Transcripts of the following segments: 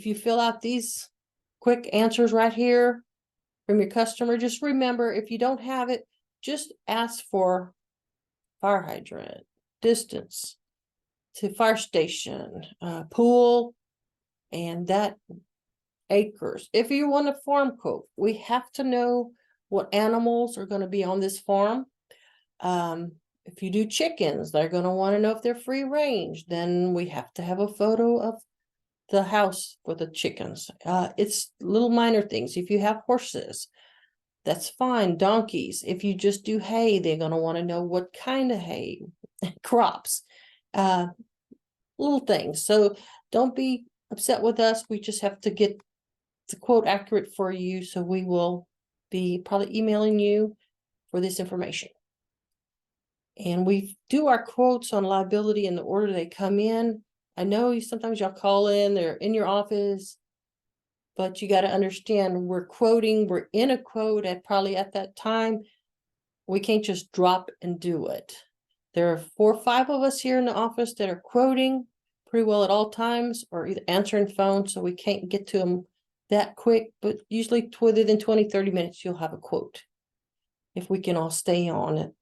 if you fill out these quick answers right here from your customer, just remember, if you don't have it, just ask for fire hydrant, distance to fire station, pool, and that acres. If you want a farm quote, we have to know what animals are going to be on this farm. If you do chickens, they're going to want to know if they're free range. Then we have to have a photo of the house for the chickens. It's little minor things. If you have horses, that's fine. Donkeys, if you just do hay, they're going to want to know what kind of hay, crops, little things. So don't be upset with us. We just have to get the quote accurate for you. So we will be probably emailing you for this information. And we do our quotes on liability in the order they come in. I know sometimes y'all call in, they're in your office, but you got to understand we're in a quote probably at that time. We can't just drop and do it. There are 4 or 5 of us here in the office that are quoting pretty well at all times, or either answering phones, so we can't get to them that quick, but usually within 20-30 minutes you'll have a quote if we can all stay on it.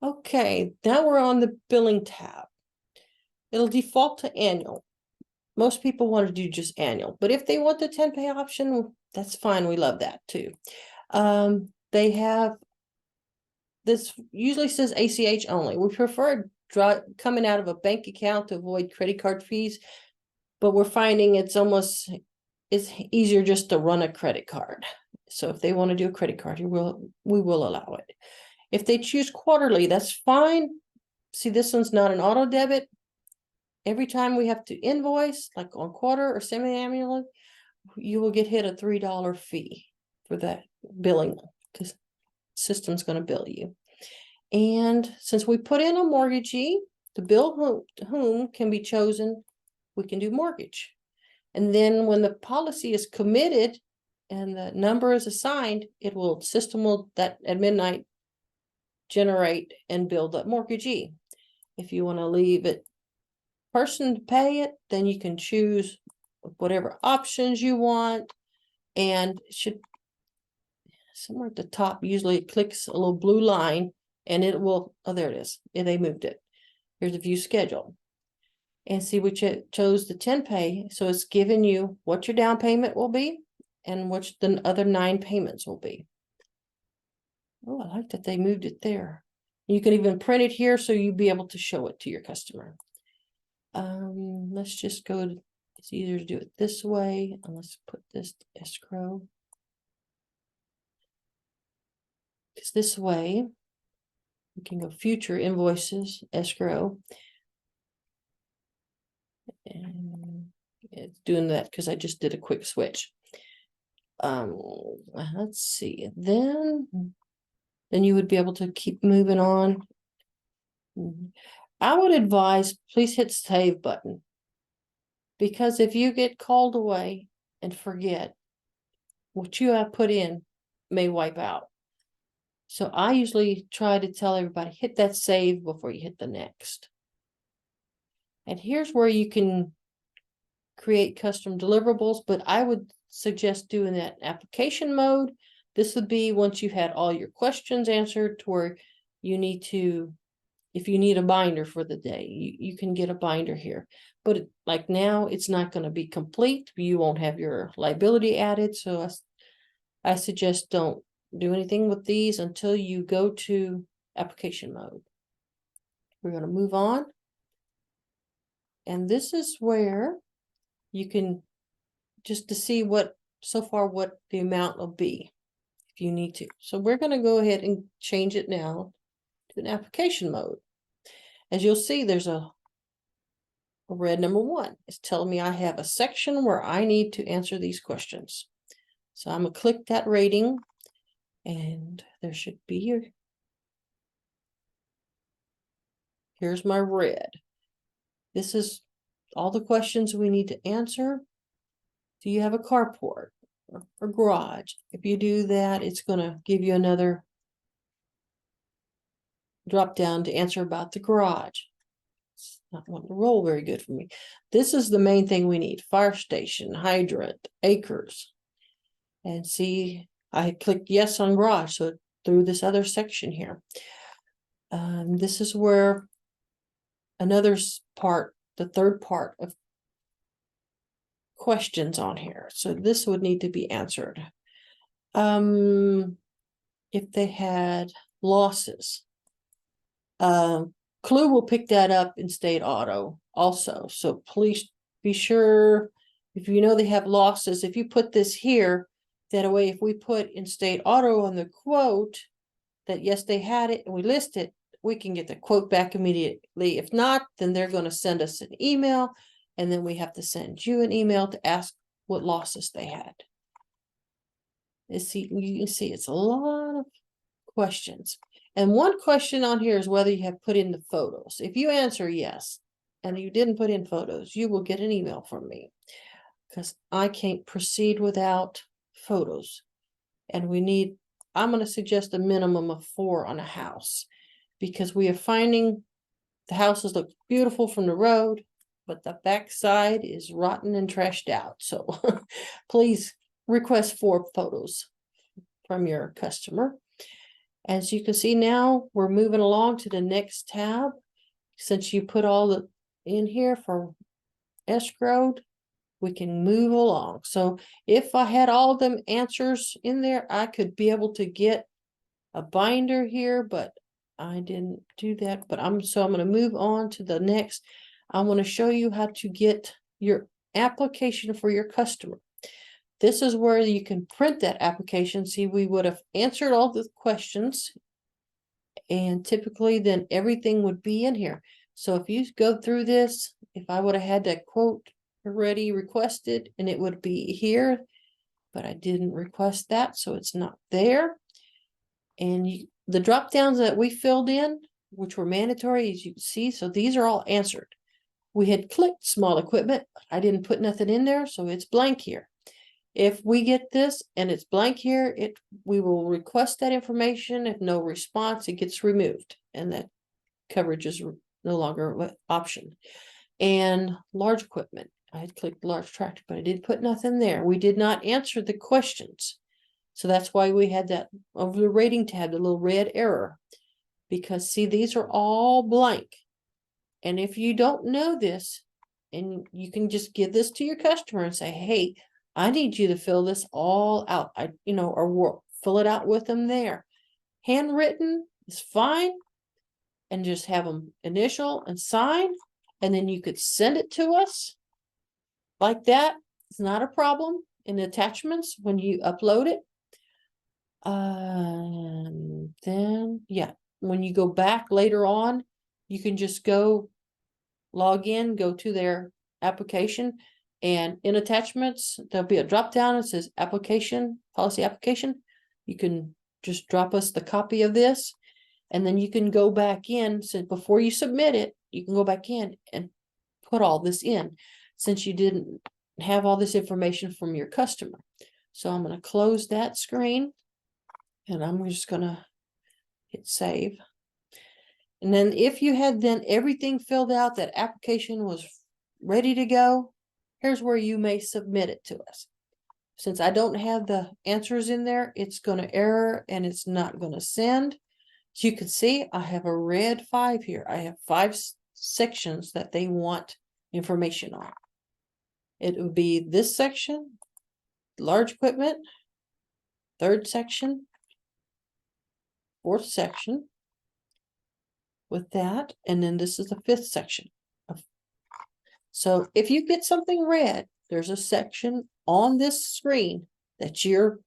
Okay, now we're on the billing tab. It'll default to annual. Most people want to do just annual, but if they want the 10-pay option, that's fine. We love that too. They have this usually says ACH only. We prefer coming out of a bank account to avoid credit card fees, but we're finding it's easier just to run a credit card. So if they want to do a credit card, we will allow it. If they choose quarterly, that's fine. See, this one's not an auto debit. Every time we have to invoice, like on quarter or semi-annually, you will get hit a $3 fee for that billing, because the system's going to bill you. And since we put in a mortgagee, the bill whom can be chosen, we can do mortgage. And then when the policy is committed and the number is assigned, system will that at midnight generate and bill that mortgagee. If you want to leave it person to pay it, then you can choose whatever options you want, and should somewhere at the top, usually it clicks a little blue line and it will, oh, there it is. They moved it. Here's a view schedule. And see, we chose the 10-pay, so it's giving you what your down payment will be and what the other 9 payments will be. Oh, I like that they moved it there. You can even print it here so you'll be able to show it to your customer. Let's just go it's easier to do it this way, and let's put this to escrow, because this way we can go future invoices, escrow, and it's doing that because I just did a quick switch. Let's see, then you would be able to keep moving on. I would advise, please hit save button, because if you get called away and forget, what you have put in may wipe out. So I usually try to tell everybody, hit that save before you hit the next. And here's where you can create custom deliverables, but I would suggest doing that in application mode. This would be once you've had all your questions answered, to where you need to, if you need a binder for the day, you can get a binder here. But like now, it's not going to be complete. You won't have your liability added. So I suggest don't do anything with these until you go to application mode. We're going to move on. And this is where you can just to see what the amount will be if you need to. So we're going to go ahead and change it now to an application mode. As you'll see, there's a red number 1. It's telling me I have a section where I need to answer these questions. So I'm going to click that rating, and there should be here's my red. This is all the questions we need to answer. Do you have a carport or garage? If you do that, it's going to give you another drop down to answer about the garage. It's not wanting to roll very good for me. This is the main thing we need: fire station, hydrant, acres. And see, I clicked yes on garage, so it threw this other section here. This is where another part, the third part of questions on here. So this would need to be answered. If they had losses, Clue will pick that up in state auto also. So please be sure, if you know they have losses, if you put this here, that way if we put in state auto on the quote that yes, they had it and we list it, we can get the quote back immediately. If not, then they're going to send us an email, and then we have to send you an email to ask what losses they had. You can see it's a lot of questions. And one question on here is whether you have put in the photos. If you answer yes, and you didn't put in photos, you will get an email from me, because I can't proceed without photos. And I'm going to suggest a minimum of 4 on a house, because we are finding the houses look beautiful from the road, but the backside is rotten and trashed out. So please request 4 photos from your customer. As you can see now, we're moving along to the next tab. Since you put all the in here for escrowed, we can move along. So if I had all them answers in there, I could be able to get a binder here, but I didn't do that. But I'm going to move on to the next. I want to show you how to get your application for your customer. This is where you can print that application. See, we would have answered all the questions, and typically then everything would be in here. So if you go through this, if I would have had that quote already requested, and it would be here, but I didn't request that, so it's not there. And the drop downs that we filled in, which were mandatory, as you can see, so these are all answered. We had clicked small equipment, but I didn't put nothing in there, so it's blank here. If we get this and it's blank here, we will request that information. If no response, it gets removed, and that coverage is no longer an option. And large equipment, I had clicked large tractor, but I did put nothing there. We did not answer the questions. So that's why we had that over the rating tab, the little red error, because see, these are all blank. And if you don't know this, and you can just give this to your customer and say, hey, I need you to fill this all out, or fill it out with them there. Handwritten is fine, and just have them initial and sign, and then you could send it to us like that. It's not a problem in the attachments when you upload it. Then, yeah, when you go back later on, you can just go log in, go to their application, and in attachments, there'll be a drop down that says application, policy application. You can just drop us the copy of this, and then you can go back in. So before you submit it, you can go back in and put all this in, since you didn't have all this information from your customer. So I'm going to close that screen, and I'm just going to hit save. And then if you had then everything filled out, that application was ready to go, here's where you may submit it to us. Since I don't have the answers in there, it's going to error and it's not going to send. As you can see, I have a red 5 here. I have 5 sections that they want information on. It would be this section, large equipment, 3rd section, 4th section with that, and then this is the 5th section. So if you get something red, there's a section on this screen that you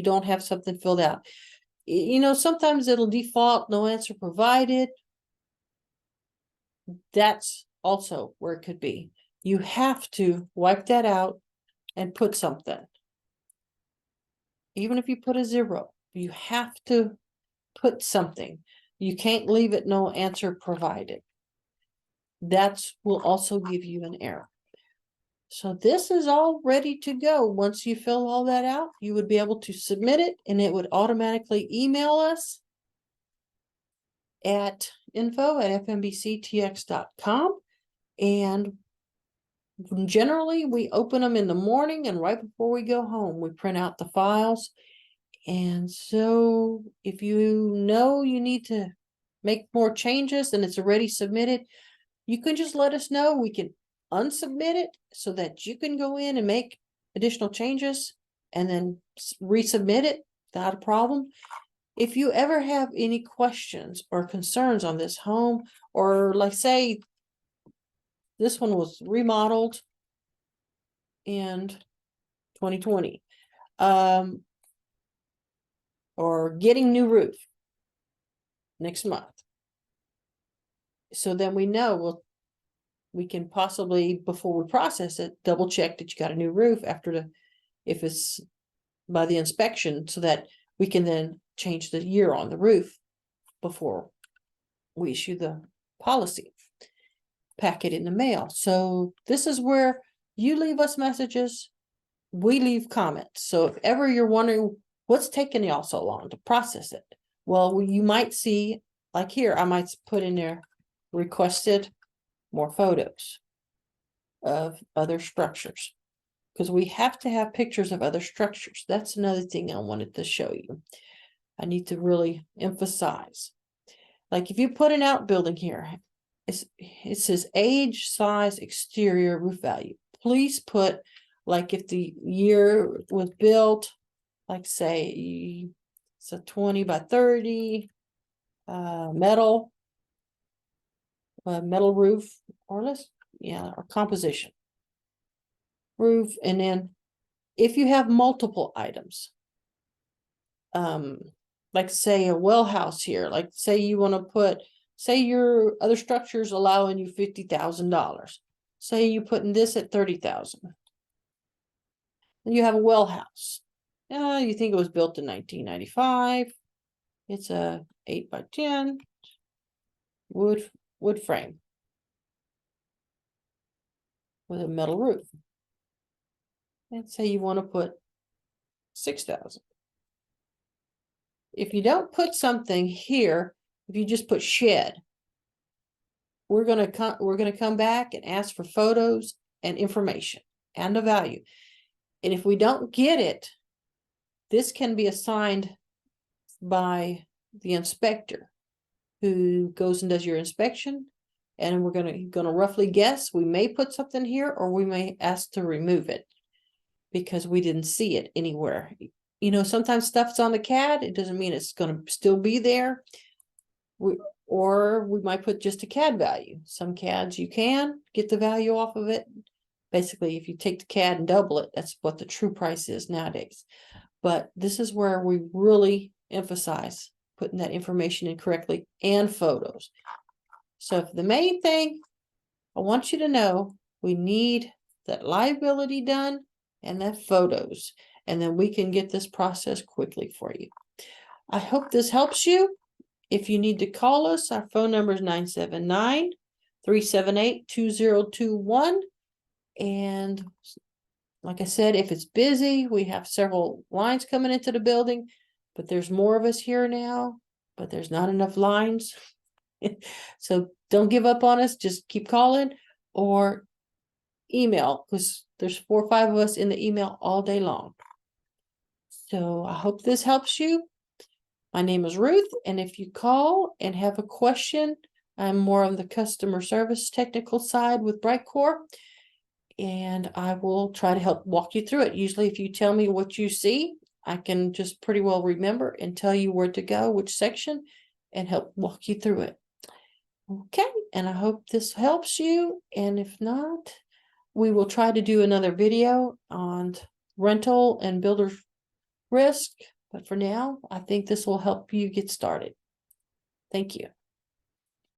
don't have something filled out. Sometimes it'll default no answer provided. That's also where it could be. You have to wipe that out and put something. Even if you put a 0, you have to put something. You can't leave it no answer provided. That will also give you an error. So this is all ready to go. Once you fill all that out, you would be able to submit it, and it would automatically email us at info@fmbctx.com. And generally, we open them in the morning, and right before we go home, we print out the files. And so if you know you need to make more changes and it's already submitted, you can just let us know. We can unsubmit it so that you can go in and make additional changes and then resubmit it without a problem. If you ever have any questions or concerns on this home, or like say this one was remodeled in 2020, or getting new roof next month, so then we know, well, we can possibly, before we process it, double check that you got a new roof after if it's by the inspection, so that we can then change the year on the roof before we issue the policy packet in the mail. So this is where you leave us messages, we leave comments. So if ever you're wondering what's taking y'all so long to process it, well, you might see, like here, I might put in there requested more photos of other structures, because we have to have pictures of other structures. That's another thing I wanted to show you. I need to really emphasize. Like if you put an outbuilding here, it says age, size, exterior, roof value. Please put, like if the year was built, like say it's a 20 by 30 metal roof, or or composition roof. And then if you have multiple items, like say a well house here, like say you want to put, say your other structures allowing you $50,000, say you putting this at 30,000, and you have a well house. You think it was built in 1995. It's a 8 by 10 wood frame with a metal roof. And say you want to put 6,000. If you don't put something here, if you just put shed, we're gonna come back and ask for photos and information and a value. And if we don't get it, this can be assigned by the inspector who goes and does your inspection. And we're gonna roughly guess, we may put something here, or we may ask to remove it because we didn't see it anywhere. You know, sometimes stuff's on the CAD, it doesn't mean it's gonna still be there. Or we might put just a CAD value. Some CADs you can get the value off of it. Basically, if you take the CAD and double it, that's what the true price is nowadays. But this is where we really emphasize putting that information in correctly, and photos. So the main thing I want you to know, we need that liability done and that photos, and then we can get this process quickly for you. I hope this helps you. If you need to call us, our phone number is 979-378-2021. And like I said, if it's busy, we have several lines coming into the building, but there's more of us here now, but there's not enough lines. So don't give up on us. Just keep calling or email, because there's 4 or 5 of us in the email all day long. So I hope this helps you. My name is Ruth, and if you call and have a question, I'm more on the customer service technical side with Brightcore, and I will try to help walk you through it. Usually if you tell me what you see, I can just pretty well remember and tell you where to go, which section, and help walk you through it. Okay, and I hope this helps you, and if not, we will try to do another video on rental and builder risk. But for now, I think this will help you get started. Thank you.